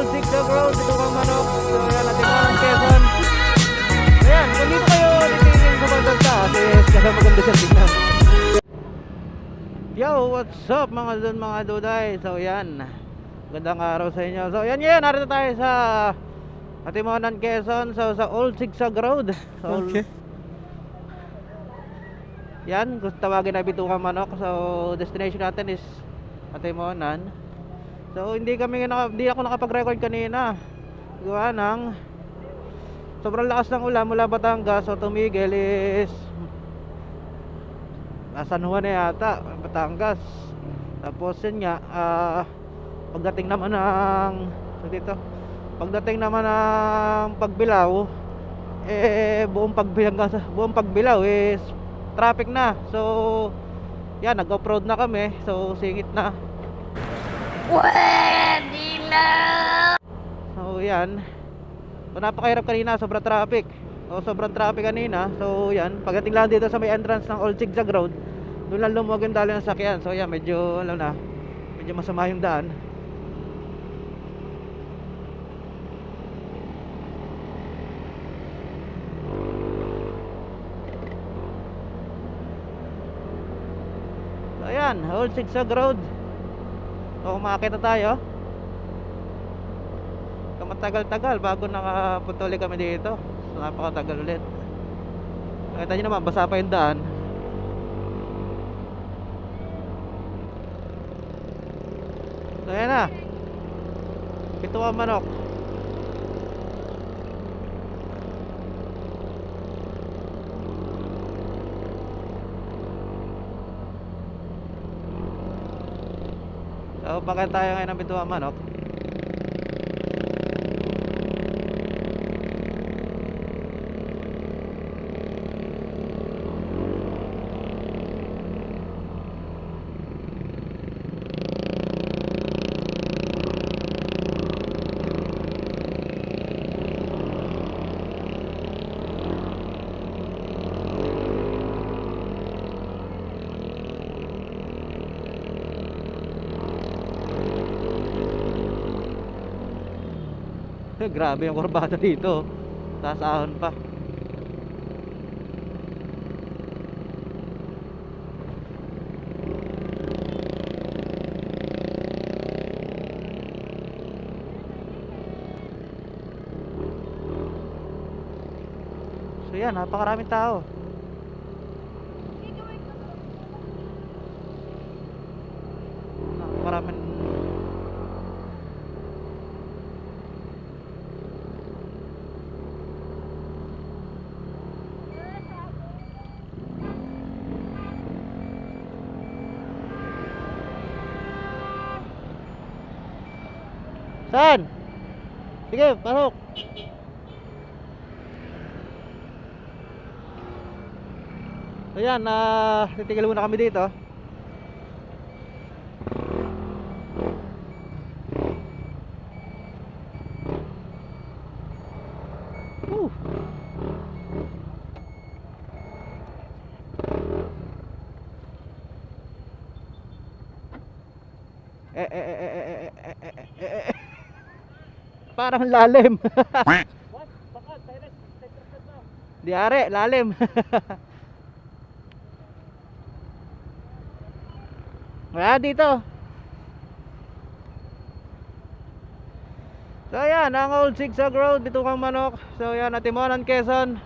Old Zigzag Road, dito kang manok. So yan, natin ang Quezon. Ayan, kung dito kayo titingin sa bandang taas, kasi maganda siya tingnan. Yo, what's up mga dun mga duday? So yan, gandang araw sa inyo. So yan, narito tayo sa Atimonan, Quezon. So sa Old Zigzag Road. So, Okay. yan, kung tawagin na Bituang Manok. So destination natin is Atimonan. So hindi ako nakapag-record kanina. Gawa ng sobrang lakas ng ulan mula Batangas. So tumigil is San Juan na yata, Batangas. Tapos yun nga, pagdating naman ng Pagbilao, buong Pagbilao is traffic na. So yan, nag-off-road na kami. So singit na. Pwede na! So yan, so, napakahirap kanina, sobrang traffic. Kanina. So yan, pagdating lang dito sa may entrance ng Old Zigzag Road, doon lang lumuwag yung dali ng sakyan. So yan, medyo masama yung daan. So yan, Old Zigzag Road. So makakita tayo. Matagal-tagal bago nakapunta ulit kami dito. So napakatagal ulit. Nakita nyo naman, basa pa yung daan. So yan na, Bituang Manok. So bakit tayo ngayon ng Bituang Manok? Grabe yung kurbada dito. Taas ahon pa. So yan, napakaraming tao. Napakaraming. Saan? Sige, pasok. So yan, titigil muna kami dito. Woo. Parang lalim. Di are, lalim. Kaya dito. So yan, ang Old Zigzag Road, Bituang Manok. So yan, Atimonan, Quezon.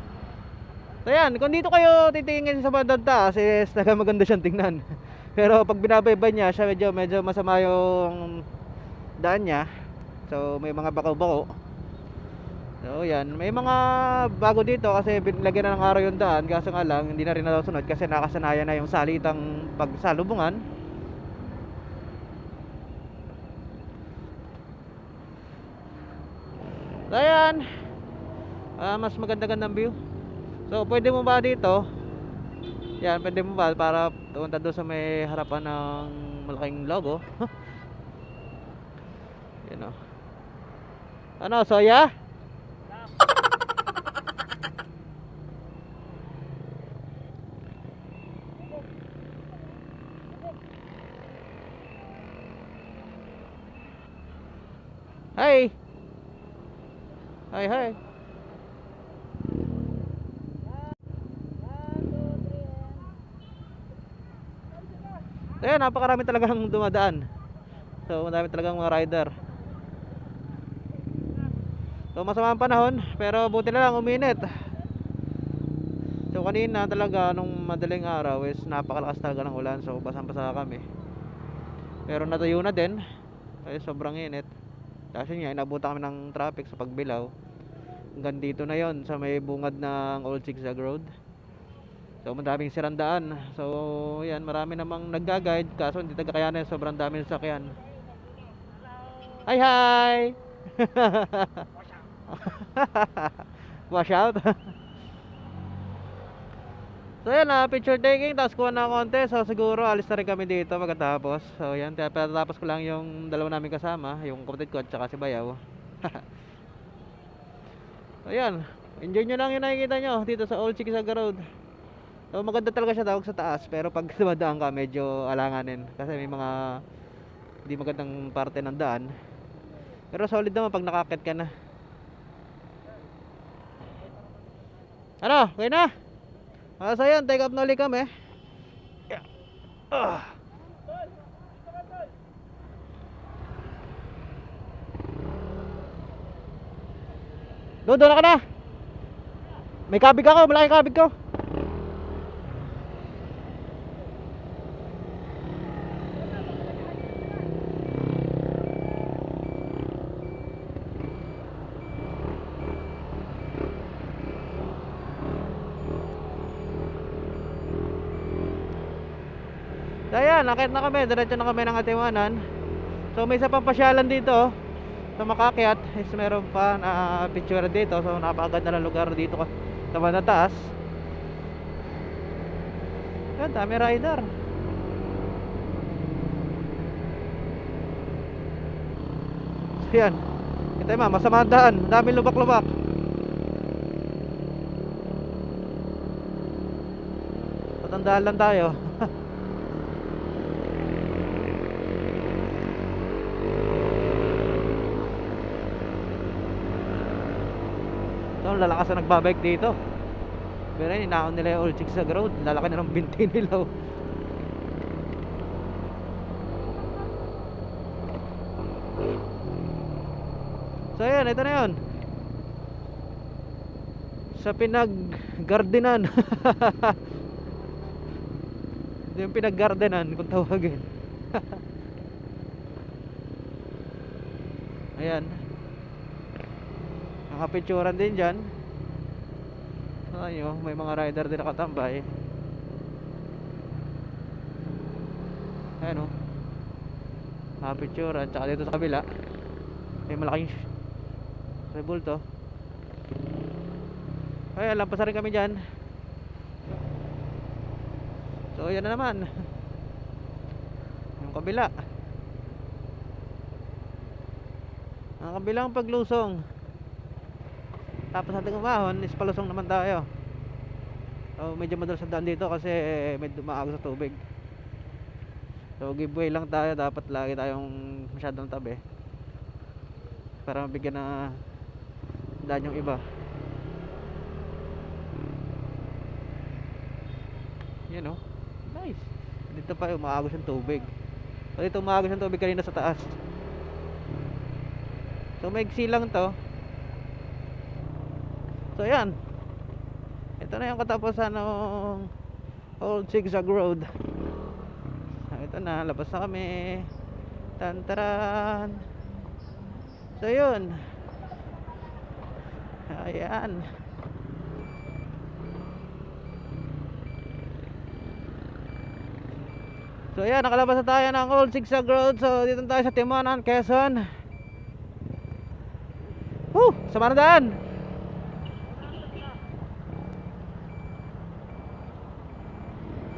So yan, kung dito kayo titingin sa bandang taas, is maganda siyang tingnan. Pero pag binabaybay niya, siya medyo masama yung daan niya. So may mga bako-bako. So yan, may mga bago dito kasi binilagyan na ng araw yung daan. Kaso nga lang, hindi na rin nasusunod kasi nakasanayan na yung salitang pagsalubungan. So yan, mas maganda-gandang view. So pwede mo ba dito? Yan, pwede mo ba para punta doon sa may harapan ng malaking logo? Yan o. Ano, soya? Hi. Hi, hi. So yan, napakarami talagang dumadaan. So madami talagang mga rider. So masama ang panahon, pero buti na lang uminit. So kanina talaga nung madaling araw is napakalakas talaga ng ulan. So basang-basa kami. Pero natuyo na din. Ay sobrang init. Kasi nga inabutan kami ng traffic sa Pagbilao. Hanggang dito na yon sa may bungad ng Old Zigzag Road. So madaming sirandaan. So yan, marami namang nagga-guide kaso hindi tagakayanan, sobrang daming sasakyan. Hi hi. Wash out. So yan na, picture taking, tapos kuha na konti. So siguro alis na rin kami dito pagkatapos. So yan, tapos ko lang yung dalawa namin kasama, yung kapatid ko at saka si Bayaw. So yan, enjoy nyo lang yung nakikita nyo dito sa Old Zigzag Road. So maganda talaga siya tawag sa taas, pero pag dumadaan ka medyo alanganin kasi may mga hindi magandang parte ng daan. Pero solid naman pag nakakit ka na. Ano, okay na? So yan, take up na ulit kami. Yeah. Doon na ka na. May kabig ako, malaki kabig ko. So ayan, nakit na kami, diretso na kami ng Atimanan. So may isa pang pasyalan dito sa Makakyat, is meron pa na picture dito. So napakaganda ng lugar dito sa bandang taas. Yan, dami rider. So yan, ito yung masama ang daan, daming lubak-lubak. Patandaan lang tayo. So lalakas na nagbabike dito. Pero yun, inaon nila yung Old Zigzag Road. Lalaki na ng binti nila. So ayan, ito na yun. Sa pinag-gardenan. Ito yung pinag-gardenan kung tawagin. Ayan, nakapicturan din dyan. Ayun, may mga rider din nakatambay. Ayan o, nakapicturan. Tsaka dito sa kabila may malaking rebulto. Ayan, lampas na rin kami dyan. So yan na naman yung kabila. Ang kabilang paglusong, tapos natin umahon is palusong naman tayo. So medyo madalas ang daan dito kasi medyo maaga sa tubig. So giveaway lang tayo, dapat lagi tayong masyadong tabi para mabigyan na daan yung iba. Yan o, nice. Dito pa umaagos yung tubig. So dito umaagos yung tubig kanina sa taas. So maigsi lang to. So yan, ito na yung katapusan ng Old Zigzag Road. So, ito na, labas na kami. Tantaran. So yun, ayan. So ayan, nakalabas na tayo ng Old Zigzag Road. So dito tayo sa Timonan, Quezon. Sama na daan.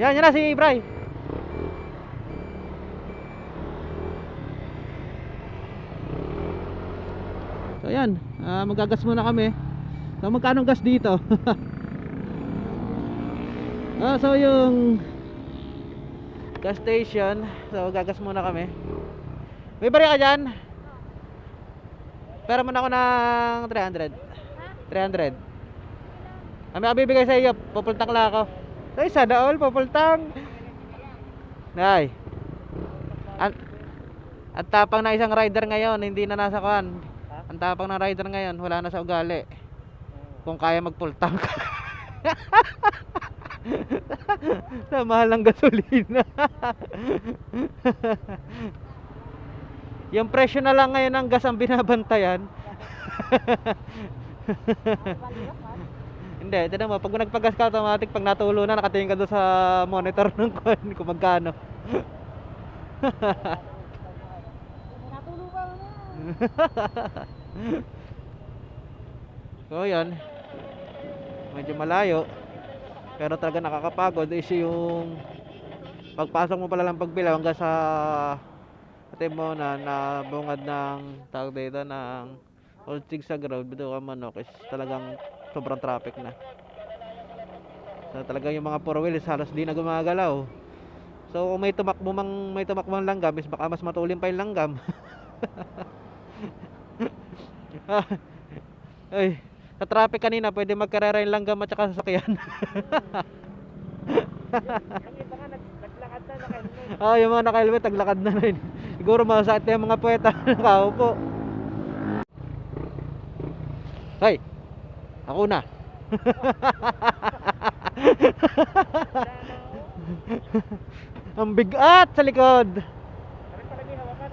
Yan na si Bray. So yan, magagas muna kami. So magkano gas dito? So yung gas station. So gagas muna kami. May bari ka dyan? Pera mo na ako ng 300. 300. May bibigay sa iyo. Pupultang lang ako. Ay, sana all pupultang. Ay. At tapang na isang rider ngayon, hindi na nasa kuan. Ang tapang ng rider ngayon, wala na sa ugali. Kung kaya magpultang. Sa mahal ng gasolina. Yung presyo na lang ngayon ng gas ang binabantayan. Hindi, tignan mo, pag nagpagas ka automatic, pag natulo na, nakatingin ka doon sa monitor ng kuan kung magkano. Natulo ka na. So yan, medyo malayo, pero talaga nakakapagod is yung pagpasok mo pala lang pagbilaw hanggang sa Timonan na bungad ng tawag dito ng Old Sigsag Road, Bituka Manok is talagang sobrang traffic na. So talagang yung mga four wheels halos di na gumagalaw. So kung may tumakbong langgam is baka mas matulim pa yung langgam. Ay, sa traffic kanina pwede magkarera yung langgam at saka sasakyan. Yung iba nga naglakad na naka-helmet. Yung mga naka-helmet naglakad na rin. Siguro masakit na yung mga puweta nakaupo. Hoy, ako na. Ang bigat sa likod. Parang talaga yung hawakan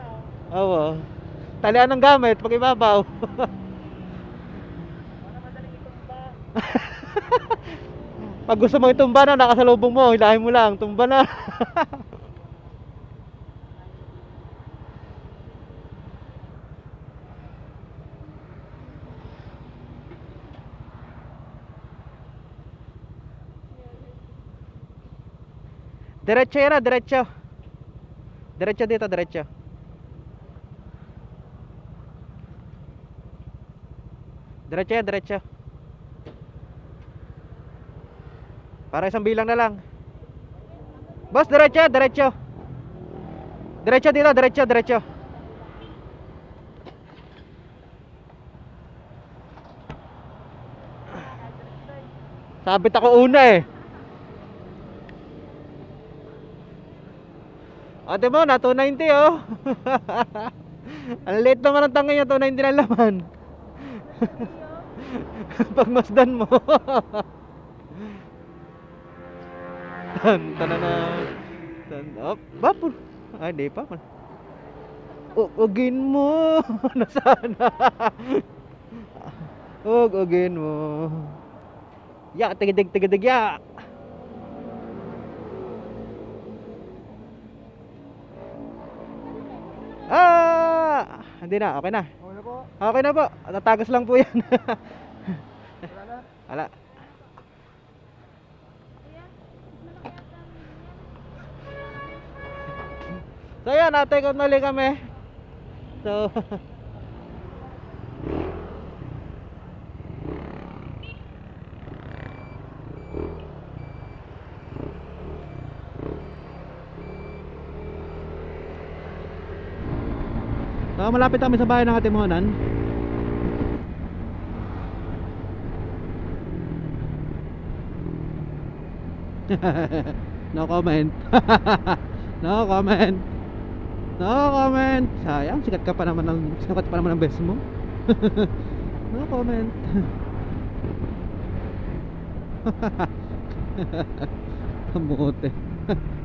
Oo. Talian ng gamit pag ibabaw. Para madaling itumba. Pag gusto mo itumba na, nakasalubong mo, hilahin mo lang, tumba na. Diretso yan, diretso. Diretso dito, diretso. Diretso yan, diretso. Para isang bilang na lang. Boss, diretso, diretso. Diretso dito, diretso, diretso. Sabit ako una eh. Ate mo, na 290 oh. Ang late naman ang tangay niya, 290 na laman. Pagmasdan mo. Tan. Oh, bapur. Ay, di pa. Ugin mo. Nasana. Ugin mo. Ya, tigidig ya. Hindi na, okay na. Okay na po. Okay na po. Tatagas lang po 'yan. Wala na. Wala. So yan, ate ko nali kami. So malapit kami sa bahay ng Ate Monan. No comment. No comment. No comment. Sayang, sikat pa naman ng best mo. No comment. Kamote.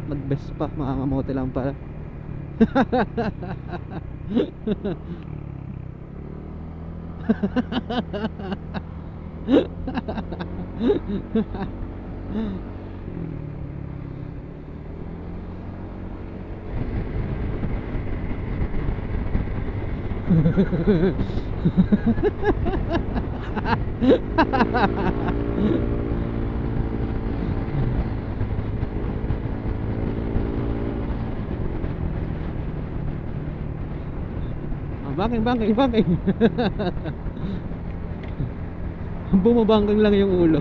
Nag-best pa, mga kamote lang pala. Bangking. Bumabangking lang yung ulo.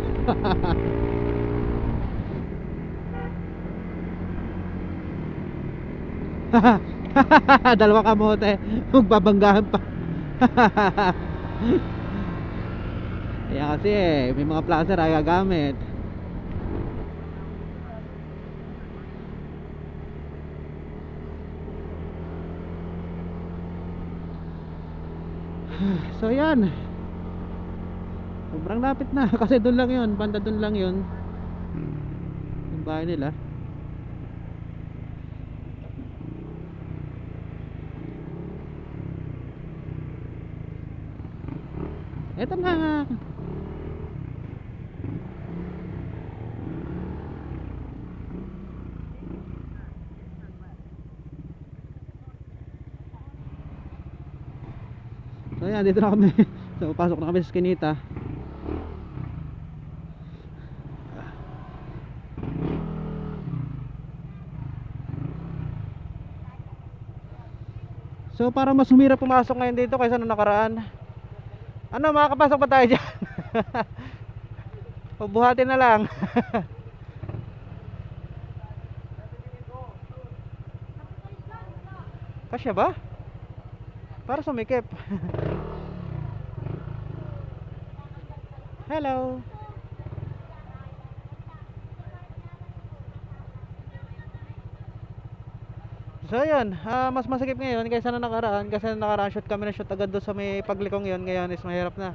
Dalawa kamote, magbabanggahan pa. Kaya kasi may mga placer ay gagamit. So yan. Sobrang lapit na kasi doon lang yun, banda doon lang yun yung bahay nila. Eto na. So yan, dito na kami. So pasok na kami sa Skinita. So para mas humira pumasok ngayon dito kaysa nung nakaraan. Ano, makakapasok pa tayo dyan? Pabuhatin na lang. Kasya ba? Para sumikip. Hello. So yun, mas masikip ngayon kaysa na nakaraan. Kasi na nakaraan shoot kami na shoot agad doon sa may paglikong yun. Ngayon is mahirap na.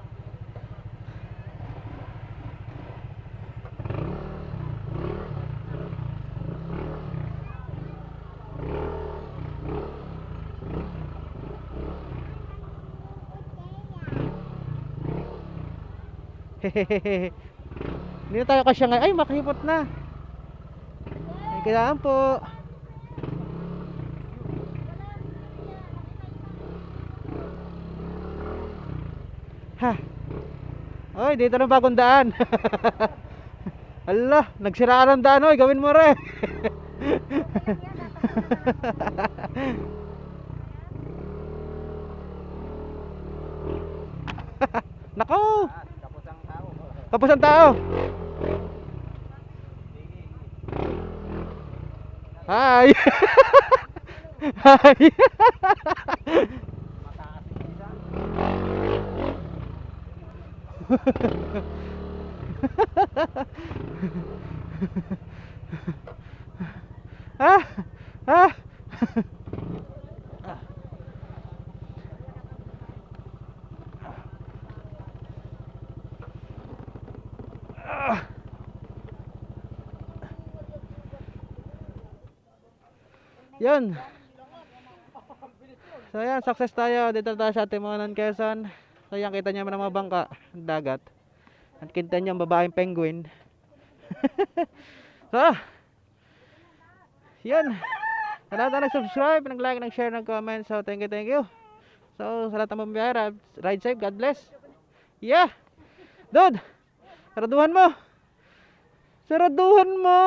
Hehehe. Hindi na tayo kasya ngayon. Ay, makahipot na. Ay, kailangan po. Ha. Oy, dito na bagong daan. Allah, nagsira ka ng daan, oy, gawin mo rin. Nako. Tapos ang tao. Tapos ang tao. Hi. Hi. Mataas yung isa. Ah. Ah. Yun. So yan, success tayo. Dito tayo sa Timonan, Quezon. So yan, kita niyo mga bangka, dagat. At kita niyo ang babaeng penguin. So, yan. Sa lahat na nag-subscribe, nag-like, nag-share, nag-comment. So thank you. So sa lahat ng mabiyahe, ride safe, God bless. Yeah. Dude, saraduhan mo. Saraduhan mo.